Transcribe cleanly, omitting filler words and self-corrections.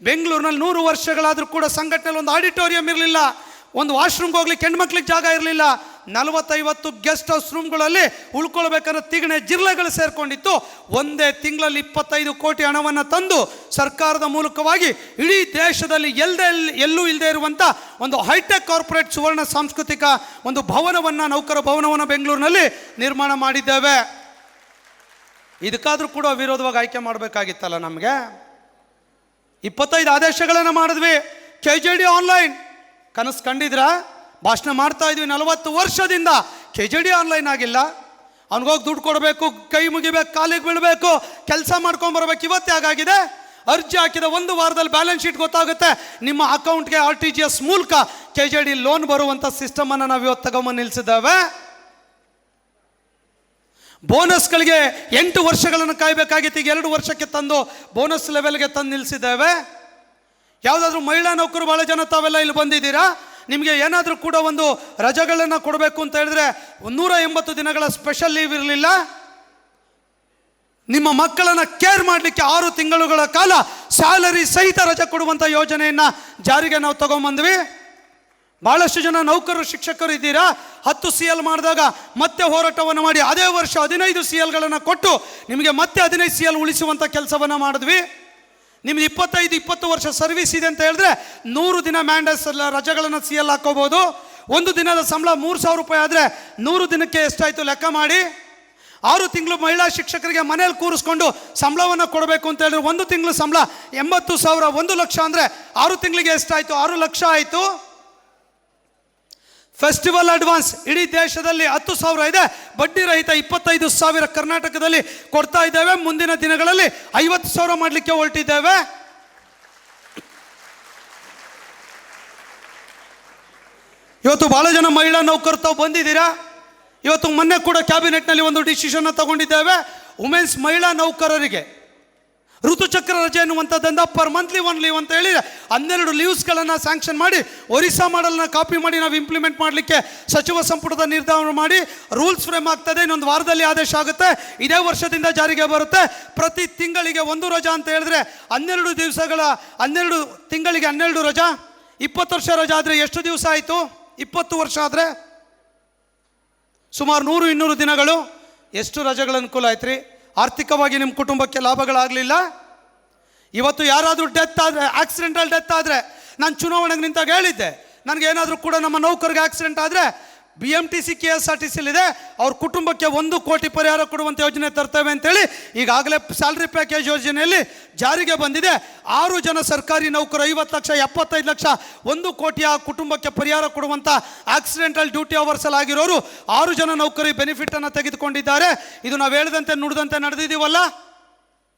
ಬೆಂಗಳೂರಿನಲ್ಲಿ 100 ವರ್ಷಗಳಾದರೂ ಕೂಡ ಸಂಘಟನೆಯಲ್ಲಿ ಒಂದು ಆಡಿಟೋರಿಯಂ ಇರಲಿಲ್ಲ, ಒಂದು ವಾಶ್ರೂಮ್ಗೆ ಹೋಗ್ಲಿಕ್ಕೆ ಹೆಣ್ಮಕ್ಳಿಗೆ ಜಾಗ ಇರಲಿಲ್ಲ. 40-50 ಗೆಸ್ಟ್ ಹೌಸ್ ರೂಮ್ಗಳಲ್ಲಿ ಉಳ್ಕೊಳ್ಬೇಕಾದ್ರೆ ತಿಗಣೆ ಜಿರ್ಲೆಗಳು ಸೇರ್ಕೊಂಡಿತ್ತು. ಒಂದೇ ತಿಂಗಳಲ್ಲಿ 25 ಕೋಟಿ ಹಣವನ್ನು ತಂದು ಸರ್ಕಾರದ ಮೂಲಕವಾಗಿ ಇಡೀ ದೇಶದಲ್ಲಿ ಎಲ್ಲೂ ಇಲ್ಲದೆ ಇರುವಂಥ ಒಂದು ಹೈಟೆಕ್ ಕಾರ್ಪೊರೇಟ್ ಸುವರ್ಣ ಸಾಂಸ್ಕೃತಿಕ ಒಂದು ಭವನವನ್ನು, ನೌಕರ ಭವನವನ್ನು ಬೆಂಗಳೂರಿನಲ್ಲಿ ನಿರ್ಮಾಣ ಮಾಡಿದ್ದೇವೆ. ಇದಕ್ಕಾದರೂ ಕೂಡ ವಿರೋಧವಾಗಿ ಆಯ್ಕೆ ಮಾಡಬೇಕಾಗಿತ್ತಲ್ಲ ನಮಗೆ. 25 ಆದೇಶಗಳನ್ನು ಮಾಡಿದ್ವಿ. KJD ಆನ್ಲೈನ್ ಕನಸು ಕಂಡಿದ್ರ? ಭಾಷಣ ಮಾಡ್ತಾ ಇದ್ವಿ 40 ವರ್ಷದಿಂದ. KJD ಆನ್ಲೈನ್ ಆಗಿಲ್ಲ. ಅವ್ನಿಗೋಗಿ ದುಡ್ಡು ಕೊಡಬೇಕು, ಕೈ ಮುಗಿಬೇಕು, ಕಾಲಿಗೆ ಬೀಳಬೇಕು, ಕೆಲಸ ಮಾಡ್ಕೊಂಬರ್ಬೇಕು. ಇವತ್ತೇ ಆಗಾಗಿದೆ. ಅರ್ಜಿ ಹಾಕಿದ 1 ವಾರದಲ್ಲಿ ಬ್ಯಾಲೆನ್ಸ್ ಶೀಟ್ ಗೊತ್ತಾಗುತ್ತೆ. ನಿಮ್ಮ ಅಕೌಂಟ್ಗೆ RTGS ಮೂಲಕ KJD ಲೋನ್ ಬರುವಂಥ ಸಿಸ್ಟಮನ್ನು ನಾವು ಇವತ್ತು ತಗೊಂಬಂದು ನಿಲ್ಲಿಸಿದ್ದೇವೆ. ಬೋನಸ್ಗಳಿಗೆ 8 ವರ್ಷಗಳನ್ನು ಕಾಯಬೇಕಾಗಿತ್ತು, ಈಗ 2 ವರ್ಷಕ್ಕೆ ತಂದು ಬೋನಸ್ ಲೆವೆಲ್ಗೆ ತಂದು ನಿಲ್ಲಿಸಿದ್ದೇವೆ. ಯಾವುದಾದ್ರೂ ಮಹಿಳಾ ನೌಕರು ಭಾಳ ಜನ ತಾವೆಲ್ಲ ಇಲ್ಲಿ ಬಂದಿದ್ದೀರಾ. ನಿಮಗೆ ಏನಾದರೂ ಕೂಡ ಒಂದು ರಜೆಗಳನ್ನು ಕೊಡಬೇಕು ಅಂತ ಹೇಳಿದ್ರೆ 180 ದಿನಗಳ ಸ್ಪೆಷಲ್ ಲೀವ್ ಇರಲಿಲ್ಲ. ನಿಮ್ಮ ಮಕ್ಕಳನ್ನು ಕೇರ್ ಮಾಡಲಿಕ್ಕೆ 6 ತಿಂಗಳುಗಳ ಕಾಲ ಸ್ಯಾಲರಿ ಸಹಿತ ರಜೆ ಕೊಡುವಂಥ ಯೋಜನೆಯನ್ನು ಜಾರಿಗೆ ನಾವು ತಗೊಂಬಂದ್ವಿ. ಭಾಳಷ್ಟು ಜನ ನೌಕರರು, ಶಿಕ್ಷಕರು ಇದ್ದೀರಾ. 10 CL ಮಾಡಿದಾಗ ಮತ್ತೆ ಹೋರಾಟವನ್ನು ಮಾಡಿ ಅದೇ ವರ್ಷ 15 CLಗಳನ್ನು ಕೊಟ್ಟು ನಿಮಗೆ ಮತ್ತೆ 15 CL ಉಳಿಸುವಂಥ ಕೆಲಸವನ್ನು ಮಾಡಿದ್ವಿ. ನಿಮ್ದು 25-20 ವರ್ಷ ಸರ್ವಿಸ್ ಇದೆ ಅಂತ ಹೇಳಿದ್ರೆ 100 ದಿನ ಮ್ಯಾಂಡೇಸ್ ರಜೆಗಳನ್ನು CL ಹಾಕೋಬೋದು. 1 ದಿನದ ಸಂಬಳ 3,000 ರೂಪಾಯಿ ಆದರೆ 100 ದಿನಕ್ಕೆ ಎಷ್ಟಾಯಿತು ಲೆಕ್ಕ ಮಾಡಿ. 6 ತಿಂಗಳು ಮಹಿಳಾ ಶಿಕ್ಷಕರಿಗೆ ಮನೇಲಿ ಕೂರಿಸ್ಕೊಂಡು ಸಂಬಳವನ್ನು ಕೊಡಬೇಕು ಅಂತ ಹೇಳಿದ್ರೆ 1 ತಿಂಗಳು ಸಂಬಳ 80,000, 1 ಲಕ್ಷ ಅಂದರೆ 6 ತಿಂಗಳಿಗೆ ಎಷ್ಟಾಯಿತು? 6 ಲಕ್ಷ ಆಯಿತು. ಫೆಸ್ಟಿವಲ್ ಅಡ್ವಾನ್ಸ್ ಇಡೀ ದೇಶದಲ್ಲಿ 10,000 ಇದೆ, ಬಡ್ಡಿ ರಹಿತ 25,000 ಕರ್ನಾಟಕದಲ್ಲಿ ಕೊಡ್ತಾ ಇದ್ದೇವೆ. ಮುಂದಿನ ದಿನಗಳಲ್ಲಿ 50,000 ಮಾಡಲಿಕ್ಕೆ ಹೊರಟಿದ್ದೇವೆ. ಇವತ್ತು ಬಹಳ ಜನ ಮಹಿಳಾ ನೌಕರು ತಾವು ಬಂದಿದ್ದೀರಾ. ಇವತ್ತು ಮೊನ್ನೆ ಕೂಡ ಕ್ಯಾಬಿನೆಟ್ನಲ್ಲಿ ಒಂದು ಡಿಸಿಷನ್ ತಗೊಂಡಿದ್ದೇವೆ. ವುಮೆನ್ಸ್ ಮಹಿಳಾ ನೌಕರರಿಗೆ ಋತುಚಕ್ರ ರಜೆ ಎನ್ನುವಂಥದ್ದನ್ನು ಪರ್ ಮಂತ್ಲಿ 1 ಲೀವ್ ಅಂತ ಹೇಳಿ 12 ಲೀವ್ಸ್ಗಳನ್ನು ಸ್ಯಾಂಕ್ಷನ್ ಮಾಡಿ ಒರಿಸ್ಸಾ ಮಾಡಲ್ನ ಕಾಪಿ ಮಾಡಿ ನಾವು ಇಂಪ್ಲಿಮೆಂಟ್ ಮಾಡಲಿಕ್ಕೆ ಸಚಿವ ಸಂಪುಟದ ನಿರ್ಧಾರ ಮಾಡಿ ರೂಲ್ಸ್ ಫ್ರೇಮ್ ಆಗ್ತದೆ. ಇನ್ನೊಂದು ವಾರದಲ್ಲಿ ಆದೇಶ ಆಗುತ್ತೆ. ಇದೇ ವರ್ಷದಿಂದ ಜಾರಿಗೆ ಬರುತ್ತೆ. ಪ್ರತಿ ತಿಂಗಳಿಗೆ 1 ರಜಾ ಅಂತ ಹೇಳಿದ್ರೆ 12 ದಿವಸಗಳ 12 ತಿಂಗಳಿಗೆ 12 ರಜಾ. 20 ವರ್ಷ ರಜಾ ಆದರೆ ಎಷ್ಟು ದಿವಸ ಆಯಿತು? 20 ವರ್ಷ ಆದರೆ ಸುಮಾರು 100-200 ದಿನಗಳು. ಎಷ್ಟು ರಜೆಗಳ ಅನುಕೂಲ ಆಯ್ತು ರೀ. ಆರ್ಥಿಕವಾಗಿ ನಿಮ್ಮ ಕುಟುಂಬಕ್ಕೆ ಲಾಭಗಳಾಗಲಿಲ್ಲ. ಇವತ್ತು ಯಾರಾದರೂ ಡೆತ್ ಆದರೆ, ಆಕ್ಸಿಡೆಂಟಲ್ ಡೆತ್ ಆದರೆ, ನಾನು ಚುನಾವಣೆಗೆ ನಿಂತಾಗ ಹೇಳಿದ್ದೆ, ನನಗೇನಾದರೂ ಕೂಡ ನಮ್ಮ ನೌಕರಿಗೆ ಆಕ್ಸಿಡೆಂಟ್ ಆದರೆ BMTC KSRTCಲಿದೆ, ಅವ್ರ ಕುಟುಂಬಕ್ಕೆ 1 ಕೋಟಿ ಪರಿಹಾರ ಕೊಡುವಂಥ ಯೋಜನೆ ತರ್ತೇವೆ ಅಂತೇಳಿ ಈಗಾಗಲೇ ಸ್ಯಾಲ್ರಿ ಪ್ಯಾಕೇಜ್ ಯೋಜನೆಯಲ್ಲಿ ಜಾರಿಗೆ ಬಂದಿದೆ. 6 ಜನ ಸರ್ಕಾರಿ ನೌಕರು 50 ಲಕ್ಷ 75 ಲಕ್ಷ 1 ಕೋಟಿ ಆ ಕುಟುಂಬಕ್ಕೆ ಪರಿಹಾರ ಕೊಡುವಂಥ ಆಕ್ಸಿಡೆಂಟಲ್ ಡ್ಯೂಟಿ ಅವರ್ಸಲ್ಲಿ ಆಗಿರೋರು 6 ಜನ ನೌಕರಿ ಬೆನಿಫಿಟನ್ನು ತೆಗೆದುಕೊಂಡಿದ್ದಾರೆ. ಇದು ನಾವು ಹೇಳಿದಂತೆ ನುಡಿದಂತೆ ನಡೆದಿದ್ದೀವಲ್ಲ.